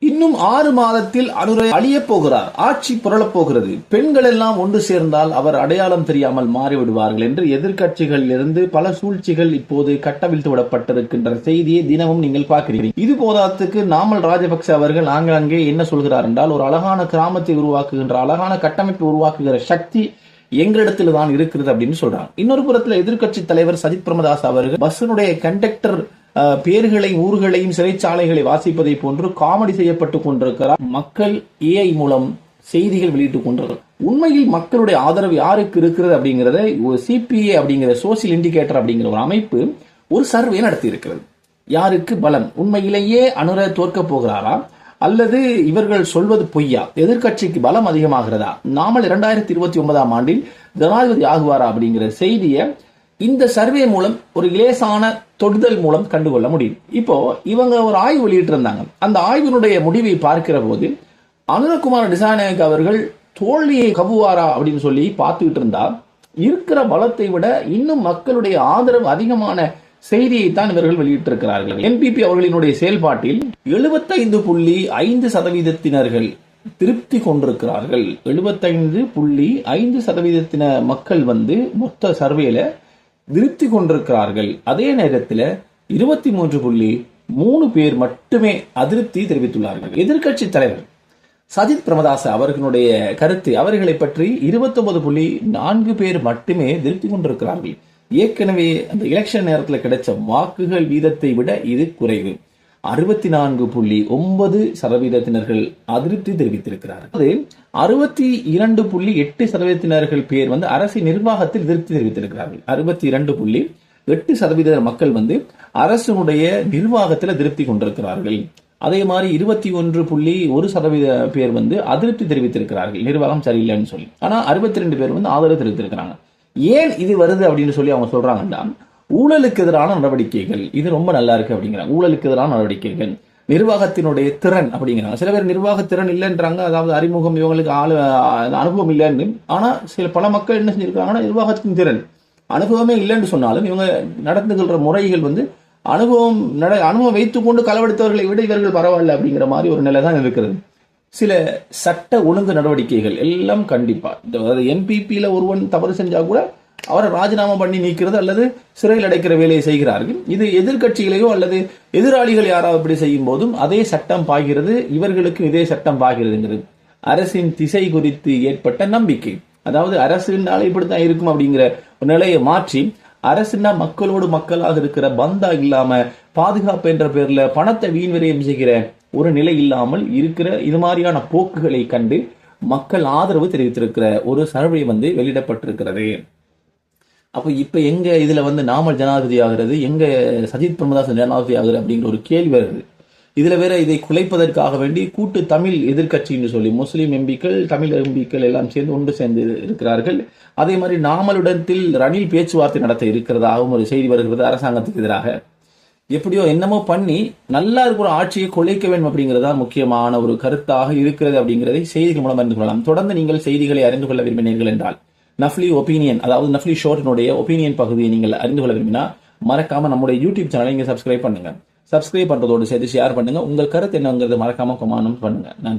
இன்னும் 6 மாதத்தில் அனுரை அழியப் போகிறார், ஆட்சி புரளப் போகிறது, பெண்கள் எல்லாம் ஒன்று சேர்ந்தால் அவர் அடையாளம் தெரியாமல் மாறிவிடுவார்கள் என்று எதிர்க்கட்சிகளில் இருந்து பல சூழ்ச்சிகள் இப்போது கட்டவிழ்த்து விடப்பட்டிருக்கின்ற செய்தியை தினமும் நீங்கள் பார்க்கிறீர்கள். இது போதாத்துக்கு நாமல் ராஜபக்ச அவர்கள் ஆங்காங்கே என்ன சொல்கிறார் என்றால், ஒரு அழகான கிராமத்தை உருவாக்குகின்ற, அழகான கட்டமைப்பை உருவாக்குகிற சக்தி எங்களிடத்தில் தான் இருக்கிறது அப்படின்னு சொல்றாங்க. இன்னொரு புறத்தில் எதிர்க்கட்சி தலைவர் சஜித் பிரேமதாஸ் அவர்கள் பஸ்ஸினுடைய கண்டக்டர் பேர்களையும் ஊர்களையும் சிறைச்சாலைகளை வாசிப்பதை போன்று காமெடி செய்யப்பட்டுக் கொண்டிருக்கிறார். மக்கள் ஏஐ மூலம் செய்திகள் வெளியிட்டுக் கொண்டிருக்கிறார். உண்மையில் மக்களுடைய ஆதரவு யாருக்கு இருக்கிறது அப்படிங்கறத சிபிஏ அப்படிங்கிற சோசியல் இண்டிகேட்டர் அப்படிங்கிற ஒரு அமைப்பு ஒரு சர்வே நடத்தி இருக்கிறது. யாருக்கு பலம், உண்மையிலேயே அனுர தோற்க போகிறாரா அல்லது இவர்கள் சொல்வது பொய்யா, எதிர்கட்சிக்கு பலம் அதிகமாகிறதா, நாமல் 2029 ஆண்டில் ஜனாதிபதி ஆகுவாரா அப்படிங்கிற செய்தியை இந்த சர்வே மூலம் ஒரு லேசான தொடுதல் மூலம் கண்டுகொள்ள முடியும். இப்போ இவங்க ஒரு ஆய்வு வெளியிட்டு இருந்தாங்க. அந்த ஆய்வினுடைய முடிவை பார்க்கிற போது அனுரகுமார திசாநாயக்க அவர்கள் தோல்வியை கவுவாரா அப்படின்னு சொல்லி பார்த்துக்கிட்டு இருந்தா, இருக்கிற பலத்தை விட இன்னும் மக்களுடைய ஆதரவு அதிகமான செய்தியை தான் இவர்கள் வெளியிட்டிருக்கிறார்கள். என்பிபி அவர்களினுடைய செயல்பாட்டில் 75.5% திருப்தி கொண்டிருக்கிறார்கள். 75.5% மக்கள் மொத்த சர்வேல திருப்தி கொண்டிருக்கிறார்கள். அதே நேரத்தில் 23.3 பேர் மட்டுமே அதிருப்தி தெரிவித்துள்ளார்கள். எதிர்கட்சி தலைவர் சஜித் பிரேமதாச அவர்களுடைய கருத்து, அவர்களை பற்றி 29.4 பேர் மட்டுமே திருப்தி கொண்டிருக்கிறார்கள். ஏற்கனவே அந்த எலெக்ஷன் நேரத்தில் கிடைச்ச வாக்குகள் வீதத்தை விட இது குறைவு. 64.9% அதிருப்தி தெரிவித்திருக்கிறார்கள். அது 62.8% பேர் அரசு நிர்வாகத்தில் திருப்தி தெரிவித்திருக்கிறார்கள். 62.8% மக்கள் அரசுடைய நிர்வாகத்தில் திருப்தி கொண்டிருக்கிறார்கள். அதே மாதிரி 21.1% பேர் அதிருப்தி தெரிவித்திருக்கிறார்கள், நிர்வாகம் சரியில்லைன்னு சொல்லி. ஆனா 62 பேர் ஆதரவு தெரிவித்திருக்கிறாங்க. ஏன் இது வருது அப்படின்னு சொல்லி அவங்க சொல்றாங்கன்னா, ஊழலுக்கு எதிரான நடவடிக்கைகள் இது ரொம்ப நல்லா இருக்கு அப்படிங்கிறாங்க. ஊழலுக்கு எதிரான நடவடிக்கைகள், நிர்வாகத்தினுடைய திறன் அப்படிங்கிறாங்க. சில பேர் நிர்வாக திறன் இல்லைன்றாங்க, அதாவது அறிமுகம், இவங்களுக்கு அனுபவம் இல்லைன்னு. ஆனா பல மக்கள் என்ன செஞ்சிருக்காங்கன்னா, நிர்வாகத்தின் திறன் அனுபவமே இல்லைன்னு சொன்னாலும் இவங்க நடந்துகின்ற முறைகள் அனுபவம் வைத்துக்கொண்டு களவெடுத்தவர்களை விட இவர்கள் பரவாயில்ல அப்படிங்கிற மாதிரி ஒரு நிலை தான் இருக்கிறது. சில சட்ட ஒழுங்கு நடவடிக்கைகள் எல்லாம் கண்டிப்பா, என்பிபியில ஒருவன் தவறு செஞ்சா கூட அவரை ராஜினாமா பண்ணி நீக்கிறது அல்லது சிறையில் அடைக்கிற வேலையை செய்கிறார்கள். இது எதிர்கட்சிகளையோ அல்லது எதிராளிகள் யாராவது இப்படி செய்யும் போதும் அதே சட்டம் பாய்கிறது, இவர்களுக்கு இதே சட்டம் பாய்கிறதுங்கிறது அரசின் திசை குறித்து ஏற்பட்ட நம்பிக்கை. அதாவது அரசுனால இப்படித்தான் இருக்கும் அப்படிங்கிற ஒரு நிலையை மாற்றி, அரசுனா மக்களோடு மக்களாக இருக்கிற பந்தா இல்லாம பாதுகாப்பு என்ற பேர்ல பணத்தை வீண் விரயம் செய்கிற ஒரு நிலை இல்லாமல் இருக்கிற இது மாதிரியான போக்குகளை கண்டு மக்கள் ஆதரவு தெரிவித்திருக்கிற ஒரு சர்வே வெளியிடப்பட்டிருக்கிறது. அப்ப இப்ப எங்க இதுல நாமல் ஜனாதிபதி ஆகிறது, எங்க சஜித் பிரேமதாஸ் ஜனாதிபதி ஆகுது அப்படிங்கிற ஒரு கேள்வி வருது. இதுல வேற இதை குலைப்பதற்காக வேண்டி கூட்டு தமிழ் எதிர்கட்சின்னு சொல்லி முஸ்லீம் எம்பிக்கள், தமிழ் எம்பிக்கள் எல்லாம் சேர்ந்து ஒன்று சேர்ந்து இருக்கிறார்கள். அதே மாதிரி நாமலுடத்தில் ரணில் பேச்சுவார்த்தை நடத்த இருக்கிறதாகவும் ஒரு செய்தி வருகிறது அரசாங்கத்துக்கு எதிராக. எப்படியோ என்னமோ பண்ணி நல்லா இருக்கிற ஆட்சியை குலைக்க வேண்டும் அப்படிங்கிறதா முக்கியமான ஒரு கருத்தாக இருக்கிறது அப்படிங்கிறதை செய்திகள் மூலம் அறிந்து கொள்ளலாம். தொடர்ந்து நீங்கள் செய்திகளை அறிந்து கொள்ள விரும்பினீர்கள் என்றால் நஃப்லி ஒப்பீனியன், அதாவது நஃப்லி ஷோர்ட்டினுடைய ஒப்பீனியன் பகுதியை நீங்கள் அறிந்து கொள்ள விரும்பினா மறக்காம நம்முடைய யூடியூப் சேனலை நீங்க சப்ஸ்கிரைப் பண்ணுங்க. சப்ஸ்கிரைப் பண்றதோடு சேர்த்து ஷேர் பண்ணுங்க. உங்கள் கருத்து என்னங்கிறது மறக்காம கமெண்ட் பண்ணுங்க. நன்றி.